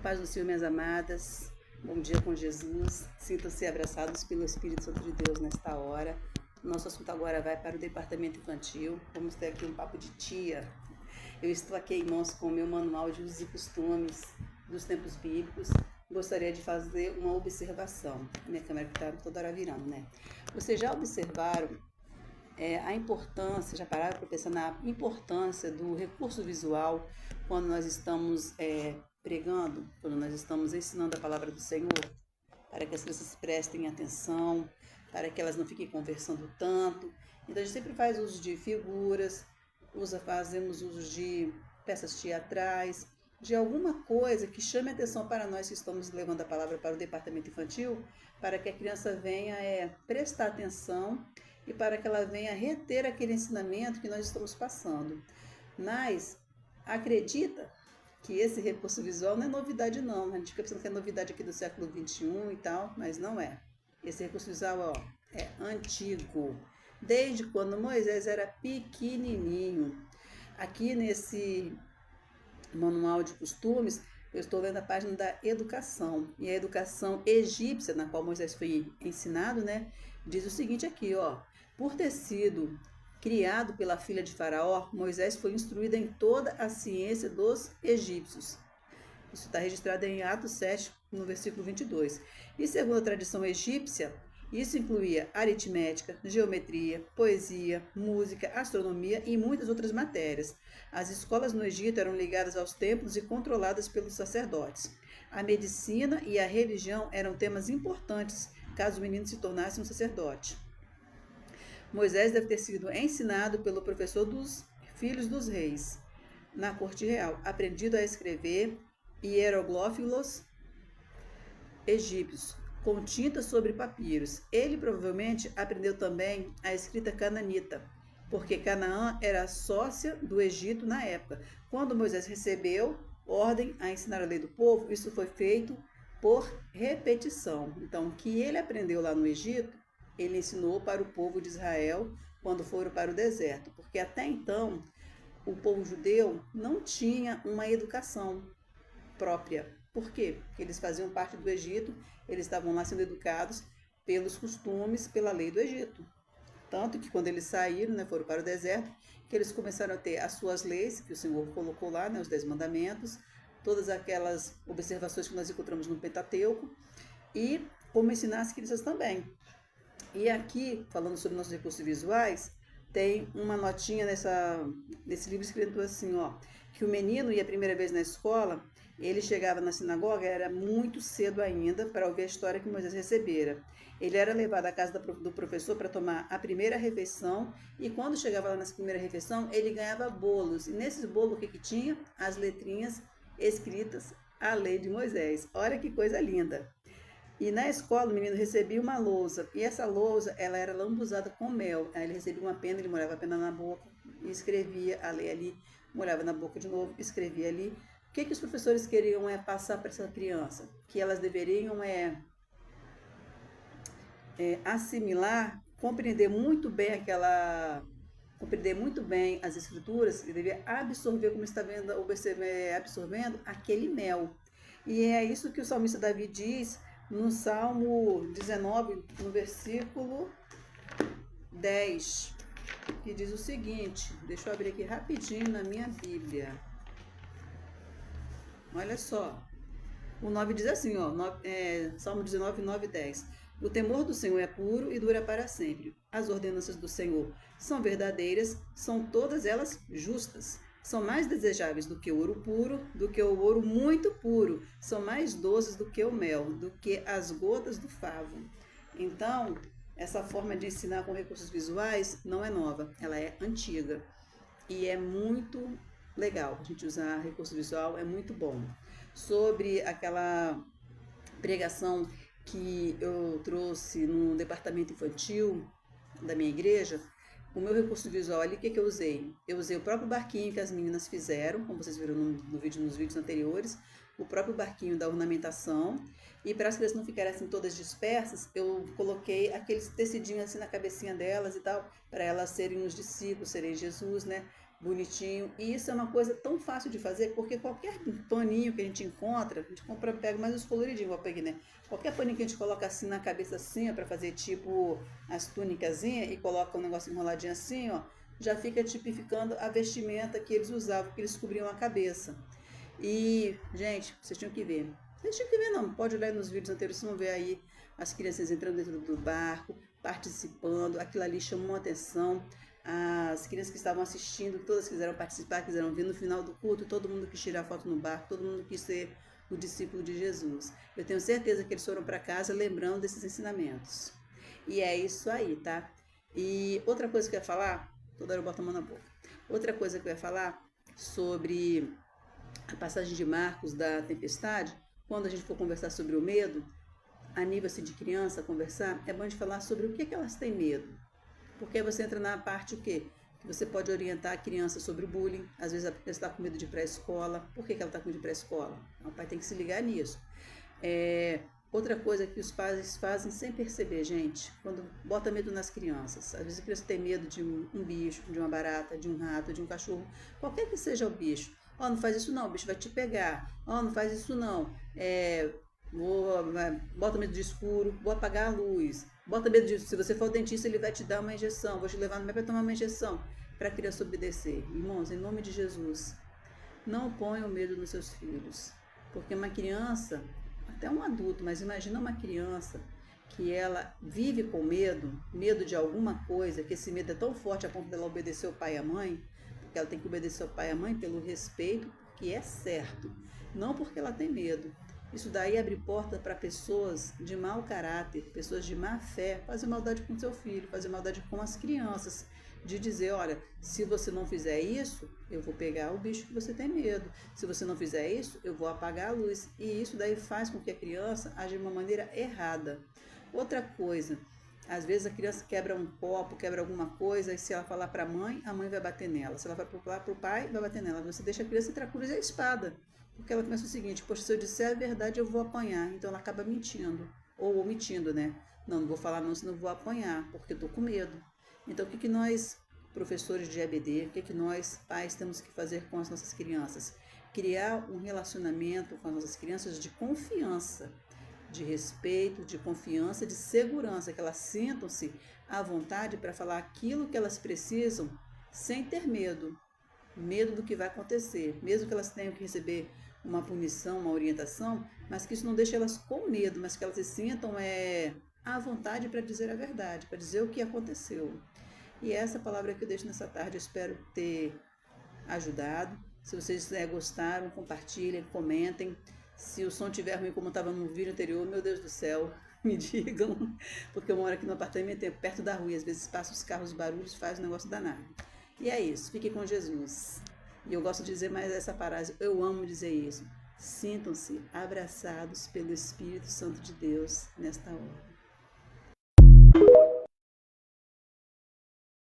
Paz do Senhor, minhas amadas. Bom dia com Jesus. Sintam-se abraçados pelo Espírito Santo de Deus nesta hora. Nosso assunto agora vai para o departamento infantil. Vamos ter aqui um papo de tia. Eu estou aqui, irmãos, com o meu manual de usos e costumes dos tempos bíblicos. Gostaria de fazer uma observação. Minha câmera está toda hora virando, né? Vocês já observaram a importância, já pararam para pensar na importância do recurso visual quando nós estamos pregando, quando nós estamos ensinando a palavra do Senhor, para que as crianças prestem atenção, para que elas não fiquem conversando tanto. Então a gente sempre faz uso de figuras, fazemos uso de peças teatrais, de alguma coisa que chame a atenção para nós que estamos levando a palavra para o departamento infantil, para que a criança venha prestar atenção e para que ela venha reter aquele ensinamento que nós estamos passando. Mas acredita que esse recurso visual não é novidade não, a gente fica pensando que é novidade aqui do século XXI e tal, mas não é. Esse recurso visual é antigo, desde quando Moisés era pequenininho. Aqui nesse manual de costumes, eu estou lendo a página da educação, e a educação egípcia, na qual Moisés foi ensinado, né, diz o seguinte aqui, por ter sido criado pela filha de Faraó, Moisés foi instruído em toda a ciência dos egípcios. Isso está registrado em Atos 7, no versículo 22. E segundo a tradição egípcia, isso incluía aritmética, geometria, poesia, música, astronomia e muitas outras matérias. As escolas no Egito eram ligadas aos templos e controladas pelos sacerdotes. A medicina e a religião eram temas importantes caso o menino se tornasse um sacerdote. Moisés deve ter sido ensinado pelo professor dos filhos dos reis na corte real, aprendido a escrever hieroglíficos egípcios com tinta sobre papiros. Ele provavelmente aprendeu também a escrita cananita, porque Canaã era sócia do Egito na época. Quando Moisés recebeu ordem a ensinar a lei do povo, isso foi feito por repetição. Então, o que ele aprendeu lá no Egito, ele ensinou para o povo de Israel quando foram para o deserto, porque até então o povo judeu não tinha uma educação própria. Por quê? Porque eles faziam parte do Egito, eles estavam lá sendo educados pelos costumes, pela lei do Egito. Tanto que quando eles saíram, né, foram para o deserto, que eles começaram a ter as suas leis, que o Senhor colocou lá, né, os 10 mandamentos, todas aquelas observações que nós encontramos no Pentateuco, e como ensinar as crianças também. E aqui, falando sobre nossos recursos visuais, tem uma notinha nesse livro escrito assim, que o menino ia a primeira vez na escola, ele chegava na sinagoga, era muito cedo ainda, para ouvir a história que Moisés recebera. Ele era levado à casa do professor para tomar a primeira refeição, e quando chegava lá nessa primeira refeição, ele ganhava bolos. E nesses bolos, o que tinha? As letrinhas escritas, a lei de Moisés. Olha que coisa linda! E na escola o menino recebia uma lousa, e essa lousa ela era lambuzada com mel. Aí ele recebia uma pena, ele molhava a pena na boca e escrevia a lei ali, molhava na boca de novo, escrevia ali. O que os professores queriam passar para essa criança? Que elas deveriam assimilar, compreender muito bem as escrituras, e devia absorver, como está vendo, absorvendo aquele mel. E é isso que o salmista Davi diz no Salmo 19, no versículo 10, que diz o seguinte, deixa eu abrir aqui rapidinho na minha Bíblia. Olha só, o 9 diz assim, Salmo 19, 9 e 10. O temor do Senhor é puro e dura para sempre. As ordenanças do Senhor são verdadeiras, são todas elas justas. São mais desejáveis do que o ouro puro, do que o ouro muito puro. São mais doces do que o mel, do que as gotas do favo. Então, essa forma de ensinar com recursos visuais não é nova, ela é antiga. E é muito legal a gente usar recurso visual, é muito bom. Sobre aquela pregação que eu trouxe no departamento infantil da minha igreja, o meu recurso visual ali, o que eu usei? Eu usei o próprio barquinho que as meninas fizeram, como vocês viram nos vídeos anteriores, o próprio barquinho da ornamentação, e para as crianças não ficarem assim todas dispersas, eu coloquei aqueles tecidinhos assim na cabecinha delas e tal, para elas serem os discípulos, serem Jesus, né? bonitinho. E isso é uma coisa tão fácil de fazer, porque qualquer paninho que a gente encontra, a gente compra, pega mais os coloridinhos, eu peguei, né? Qualquer paninho que a gente coloca assim na cabeça assim, ó, pra fazer tipo as túnicazinhas e coloca um negócio enroladinho assim, ó, já fica tipificando a vestimenta que eles usavam, que eles cobriam a cabeça. E, gente, vocês tinham que ver. Vocês tinham que ver, não. Pode olhar nos vídeos anteriores, vocês vão ver aí as crianças entrando dentro do barco, participando. Aquilo ali chamou a atenção. As crianças que estavam assistindo, todas quiseram participar, quiseram vir no final do culto. Todo mundo quis tirar foto no barco, todo mundo quis ser o discípulo de Jesus. Eu tenho certeza que eles foram para casa lembrando desses ensinamentos. E é isso aí, tá? E outra coisa que eu ia falar, toda hora eu boto a mão na boca. Outra coisa que eu ia falar sobre a passagem de Marcos da tempestade, quando a gente for conversar sobre o medo, a nível assim, de criança, conversar, é bom de falar sobre o que elas têm medo. Porque aí você entra na parte o quê? Que você pode orientar a criança sobre o bullying. Às vezes a criança está com medo de ir para a escola. Por que ela está com medo de ir para a escola? O pai tem que se ligar nisso. Outra coisa que os pais fazem sem perceber, gente, quando bota medo nas crianças. Às vezes a criança tem medo de um bicho, de uma barata, de um rato, de um cachorro, qualquer que seja o bicho. Ó, não faz isso não, o bicho vai te pegar. Ó, não faz isso não. Bota medo de escuro, vou apagar a luz. Bota medo de, se você for ao dentista, ele vai te dar uma injeção. Vou te levar no médico para tomar uma injeção. Para a criança obedecer. Irmãos, em nome de Jesus, não ponham medo nos seus filhos. Porque uma criança, até um adulto, mas imagina uma criança que ela vive com medo, medo de alguma coisa, que esse medo é tão forte a ponto dela obedecer o pai e a mãe, porque ela tem que obedecer o pai e a mãe pelo respeito, que é certo, não porque ela tem medo. Isso daí abre porta para pessoas de mau caráter, pessoas de má fé, fazer maldade com seu filho, fazer maldade com as crianças, de dizer, olha, se você não fizer isso, eu vou pegar o bicho que você tem medo. Se você não fizer isso, eu vou apagar a luz. E isso daí faz com que a criança age de uma maneira errada. Outra coisa, às vezes a criança quebra um copo, quebra alguma coisa, e se ela falar para a mãe vai bater nela. Se ela falar para o pai, vai bater nela. Você deixa a criança entre a cruz e a espada. Porque ela começa o seguinte, poxa, se eu disser a verdade, eu vou apanhar. Então ela acaba mentindo. Ou omitindo, né? Não vou falar não, senão eu vou apanhar, porque eu tô com medo. Então o que nós, professores de EBD, o que nós, pais, temos que fazer com as nossas crianças? Criar um relacionamento com as nossas crianças de confiança, de respeito, de confiança, de segurança, que elas sintam-se à vontade para falar aquilo que elas precisam sem ter medo. Medo do que vai acontecer, mesmo que elas tenham que receber uma punição, uma orientação, mas que isso não deixe elas com medo, mas que elas se sintam à vontade para dizer a verdade, para dizer o que aconteceu. E essa palavra que eu deixo nessa tarde, eu espero ter ajudado. Se vocês gostaram, compartilhem, comentem. Se o som estiver ruim, como estava no vídeo anterior, meu Deus do céu, me digam, porque eu moro aqui no apartamento, perto da rua, e às vezes passam os carros, barulhos, faz um negócio danado. E é isso, fique com Jesus. E eu gosto de dizer mais essa frase, eu amo dizer isso. Sintam-se abraçados pelo Espírito Santo de Deus nesta hora.